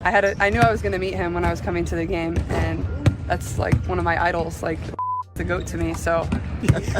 I knew I was gonna meet him when I was coming to the game, and that's like one of my idols, like the GOAT to me. So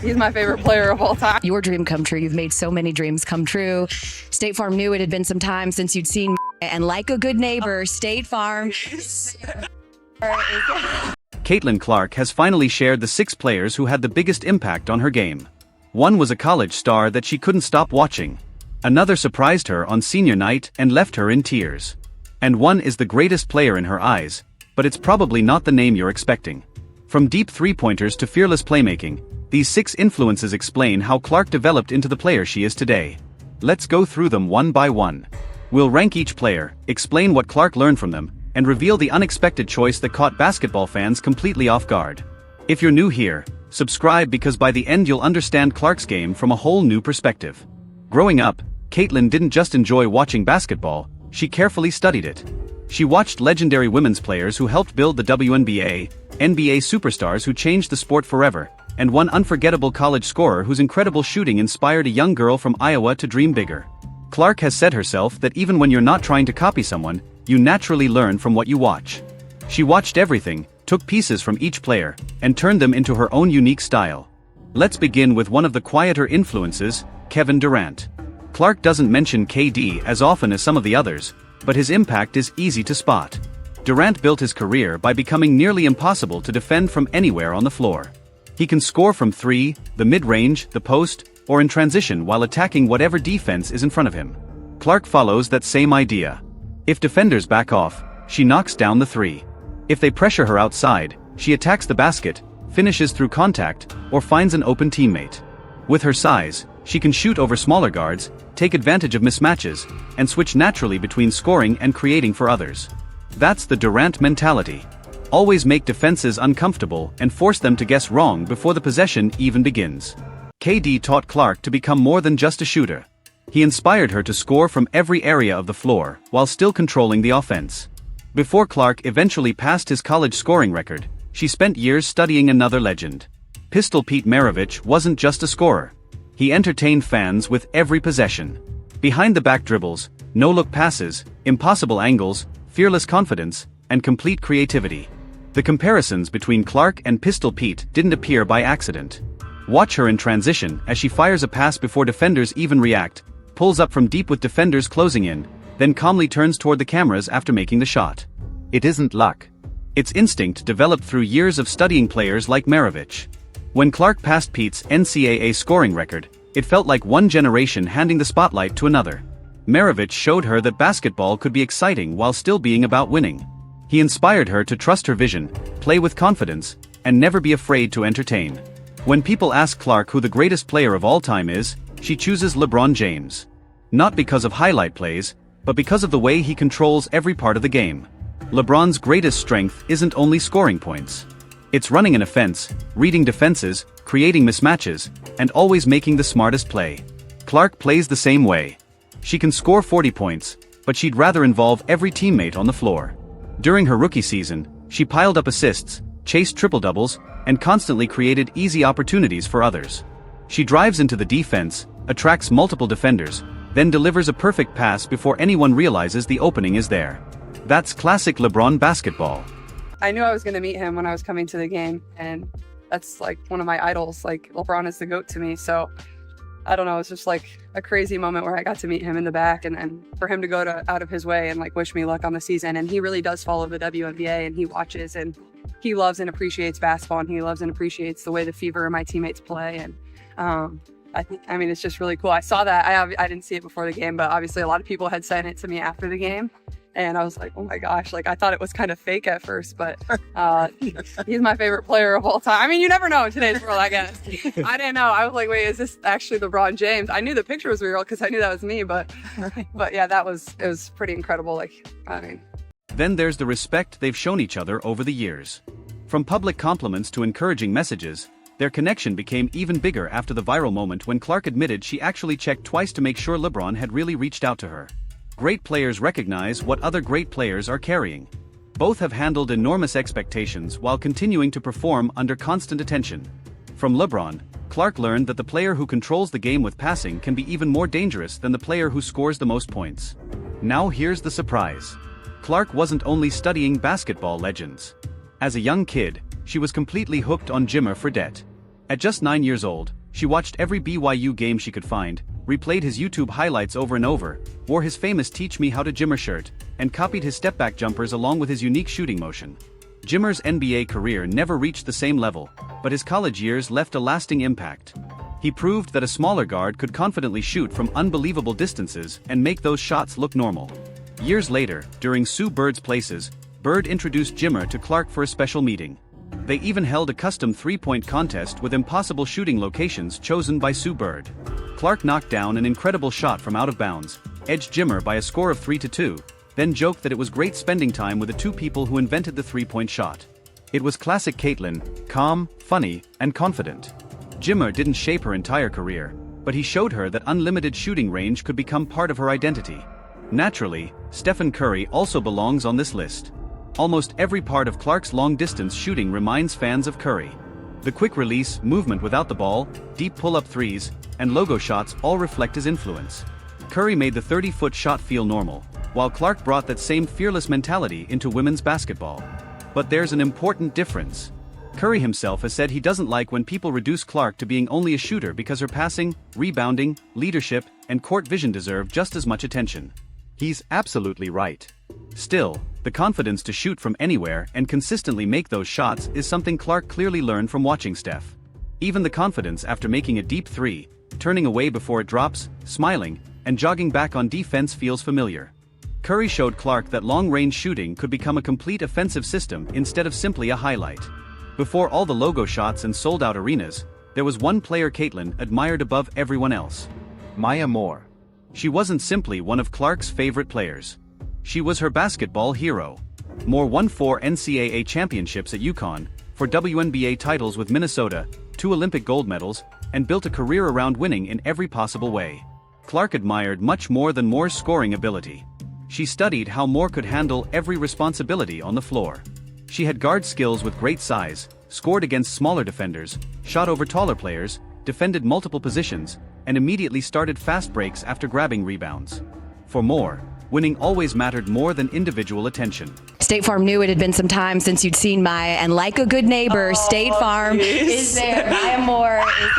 he's my favorite player of all time. Your dream come true. You've made so many dreams come true. State Farm knew it had been some time since you'd seen, and like a good neighbor, State Farm. Caitlin Clark has finally shared the 6 players who had the biggest impact on her game. One was a college star that she couldn't stop watching. Another surprised her on senior night and left her in tears. And one is the greatest player in her eyes, but it's probably not the name you're expecting. From deep three-pointers to fearless playmaking, these 6 influences explain how Clark developed into the player she is today. Let's go through them one by one. We'll rank each player, explain what Clark learned from them, and reveal the unexpected choice that caught basketball fans completely off guard. If you're new here, subscribe because by the end you'll understand Clark's game from a whole new perspective. Growing up, Caitlin didn't just enjoy watching basketball, she carefully studied it. She watched legendary women's players who helped build the WNBA, NBA superstars who changed the sport forever, and one unforgettable college scorer whose incredible shooting inspired a young girl from Iowa to dream bigger. Clark has said herself that even when you're not trying to copy someone, you naturally learn from what you watch. She watched everything, took pieces from each player, and turned them into her own unique style. Let's begin with one of the quieter influences, Kevin Durant. Clark doesn't mention KD as often as some of the others, but his impact is easy to spot. Durant built his career by becoming nearly impossible to defend from anywhere on the floor. He can score from 3, the mid-range, the post, or in transition while attacking whatever defense is in front of him. Clark follows that same idea. If defenders back off, she knocks down the 3. If they pressure her outside, she attacks the basket, finishes through contact, or finds an open teammate. With her size, she can shoot over smaller guards, take advantage of mismatches, and switch naturally between scoring and creating for others. That's the Durant mentality. Always make defenses uncomfortable and force them to guess wrong before the possession even begins. KD taught Clark to become more than just a shooter. He inspired her to score from every area of the floor while still controlling the offense. Before Clark eventually passed his college scoring record, she spent years studying another legend. Pistol Pete Maravich wasn't just a scorer. He entertained fans with every possession. Behind-the-back dribbles, no-look passes, impossible angles, fearless confidence, and complete creativity. The comparisons between Clark and Pistol Pete didn't appear by accident. Watch her in transition as she fires a pass before defenders even react, pulls up from deep with defenders closing in, then calmly turns toward the cameras after making the shot. It isn't luck. It's instinct developed through years of studying players like Maravich. When Clark passed Pete's NCAA scoring record, it felt like one generation handing the spotlight to another. Maravich showed her that basketball could be exciting while still being about winning. He inspired her to trust her vision, play with confidence, and never be afraid to entertain. When people ask Clark who the greatest player of all time is, she chooses LeBron James. Not because of highlight plays, but because of the way he controls every part of the game. LeBron's greatest strength isn't only scoring points. It's running an offense, reading defenses, creating mismatches, and always making the smartest play. Clark plays the same way. She can score 40 points, but she'd rather involve every teammate on the floor. During her rookie season, she piled up assists, chased triple-doubles, and constantly created easy opportunities for others. She drives into the defense, attracts multiple defenders, then delivers a perfect pass before anyone realizes the opening is there. That's classic LeBron basketball. I knew I was gonna meet him when I was coming to the game, and that's like one of my idols, like LeBron is the GOAT to me. So I don't know, it's just like a crazy moment where I got to meet him in the back, and for him to go out of his way and like wish me luck on the season. And he really does follow the WNBA, and he watches and he loves and appreciates basketball, and he loves and appreciates the way the Fever and my teammates play. And I mean, it's just really cool. I saw that. I didn't see it before the game, but obviously a lot of people had sent it to me after the game. And I was like, oh my gosh, like I thought it was kind of fake at first, but he's my favorite player of all time. I mean, you never know in today's world, I guess. I didn't know. I was like, wait, is this actually LeBron James? I knew the picture was real because I knew that was me, but yeah, it was pretty incredible. Like, I mean. Then there's the respect they've shown each other over the years. From public compliments to encouraging messages, their connection became even bigger after the viral moment when Clark admitted she actually checked twice to make sure LeBron had really reached out to her. Great players recognize what other great players are carrying. Both have handled enormous expectations while continuing to perform under constant attention. From LeBron, Clark learned that the player who controls the game with passing can be even more dangerous than the player who scores the most points. Now here's the surprise. Clark wasn't only studying basketball legends. As a young kid, she was completely hooked on Jimmer Fredette. At just 9 years old, she watched every BYU game she could find, replayed his YouTube highlights over and over, wore his famous Teach Me How to Jimmer shirt, and copied his step-back jumpers along with his unique shooting motion. Jimmer's NBA career never reached the same level, but his college years left a lasting impact. He proved that a smaller guard could confidently shoot from unbelievable distances and make those shots look normal. Years later, during Sue Bird's Places, Bird introduced Jimmer to Clark for a special meeting. They even held a custom three-point contest with impossible shooting locations chosen by Sue Bird. Clark knocked down an incredible shot from out of bounds, edged Jimmer by a score of 3-2, then joked that it was great spending time with the two people who invented the three-point shot. It was classic Caitlin, calm, funny, and confident. Jimmer didn't shape her entire career, but he showed her that unlimited shooting range could become part of her identity. Naturally, Stephen Curry also belongs on this list. Almost every part of Clark's long-distance shooting reminds fans of Curry. The quick release, movement without the ball, deep pull-up threes, and logo shots all reflect his influence. Curry made the 30-foot shot feel normal, while Clark brought that same fearless mentality into women's basketball. But there's an important difference. Curry himself has said he doesn't like when people reduce Clark to being only a shooter because her passing, rebounding, leadership, and court vision deserve just as much attention. He's absolutely right. Still, the confidence to shoot from anywhere and consistently make those shots is something Clark clearly learned from watching Steph. Even the confidence after making a deep three, turning away before it drops, smiling, and jogging back on defense feels familiar. Curry showed Clark that long-range shooting could become a complete offensive system instead of simply a highlight. Before all the logo shots and sold-out arenas, there was one player Caitlin admired above everyone else: Maya Moore. She wasn't simply one of Clark's favorite players. She was her basketball hero. Moore won 4 NCAA championships at UConn, 4 WNBA titles with Minnesota, 2 Olympic gold medals, and built a career around winning in every possible way. Clark admired much more than Moore's scoring ability. She studied how Moore could handle every responsibility on the floor. She had guard skills with great size, scored against smaller defenders, shot over taller players, defended multiple positions, and immediately started fast breaks after grabbing rebounds. For Moore, winning always mattered more than individual attention. State Farm knew it had been some time since you'd seen Maya, and like a good neighbor, State Farm is there. Maya Moore is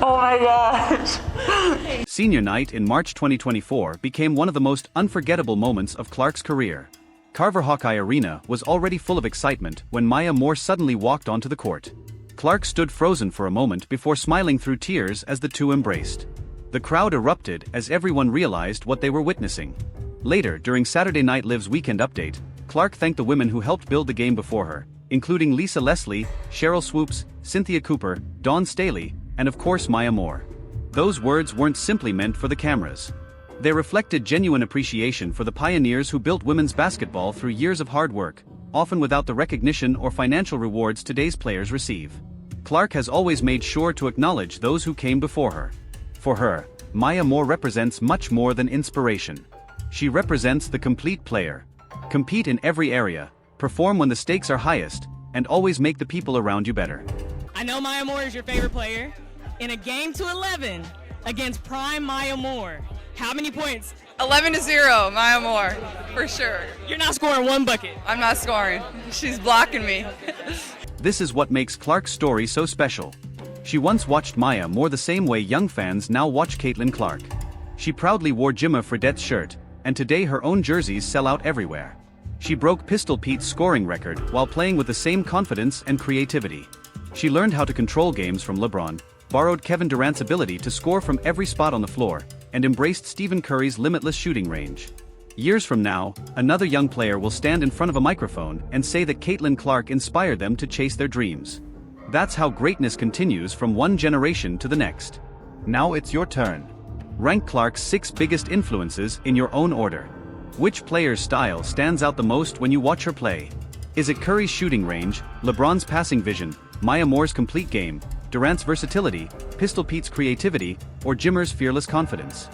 Oh my gosh. Senior night in March 2024 became one of the most unforgettable moments of Clark's career. Carver Hawkeye Arena was already full of excitement when Maya Moore suddenly walked onto the court. Clark stood frozen for a moment before smiling through tears as the two embraced. The crowd erupted as everyone realized what they were witnessing. Later, during Saturday Night Live's Weekend Update, Clark thanked the women who helped build the game before her, including Lisa Leslie, Cheryl Swoops, Cynthia Cooper, Dawn Staley, and of course Maya Moore. Those words weren't simply meant for the cameras. They reflected genuine appreciation for the pioneers who built women's basketball through years of hard work, often without the recognition or financial rewards today's players receive. Clark has always made sure to acknowledge those who came before her. For her, Maya Moore represents much more than inspiration. She represents the complete player. Compete in every area, perform when the stakes are highest, and always make the people around you better. I know Maya Moore is your favorite player. In a game to 11 against prime Maya Moore, how many points? 11-0, Maya Moore, for sure. You're not scoring one bucket. I'm not scoring. She's blocking me. This is what makes Clark's story so special. She once watched Maya Moore the same way young fans now watch Caitlin Clark. She proudly wore Jimmer Fredette's shirt, and today her own jerseys sell out everywhere. She broke Pistol Pete's scoring record while playing with the same confidence and creativity. She learned how to control games from LeBron, borrowed Kevin Durant's ability to score from every spot on the floor, and embraced Stephen Curry's limitless shooting range. Years from now, another young player will stand in front of a microphone and say that Caitlin Clark inspired them to chase their dreams. That's how greatness continues from one generation to the next. Now it's your turn. Rank Clark's 6 biggest influences in your own order. Which player's style stands out the most when you watch her play? Is it Curry's shooting range, LeBron's passing vision, Maya Moore's complete game, Durant's versatility, Pistol Pete's creativity, or Jimmer's fearless confidence?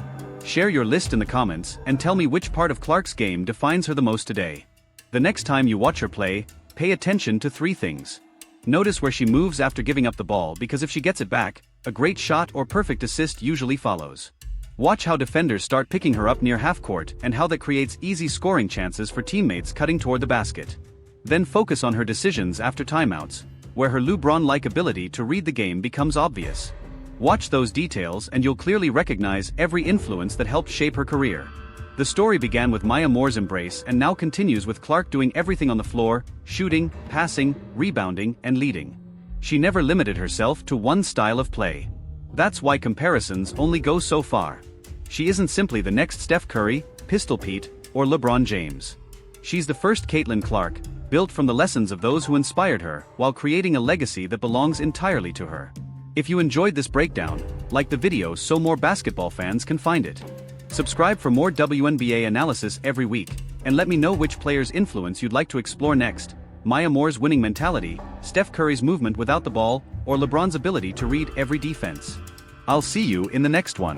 Share your list in the comments and tell me which part of Clark's game defines her the most today. The next time you watch her play, pay attention to 3 things. Notice where she moves after giving up the ball, because if she gets it back, a great shot or perfect assist usually follows. Watch how defenders start picking her up near half-court and how that creates easy scoring chances for teammates cutting toward the basket. Then focus on her decisions after timeouts, where her LeBron-like ability to read the game becomes obvious. Watch those details and you'll clearly recognize every influence that helped shape her career. The story began with Maya Moore's embrace and now continues with Clark doing everything on the floor, shooting, passing, rebounding, and leading. She never limited herself to one style of play. That's why comparisons only go so far. She isn't simply the next Steph Curry, Pistol Pete, or LeBron James. She's the first Caitlin Clark, built from the lessons of those who inspired her while creating a legacy that belongs entirely to her. If you enjoyed this breakdown, like the video so more basketball fans can find it. Subscribe for more WNBA analysis every week, and let me know which players' influence you'd like to explore next. Maya Moore's winning mentality, Steph Curry's movement without the ball, or LeBron's ability to read every defense. I'll see you in the next one.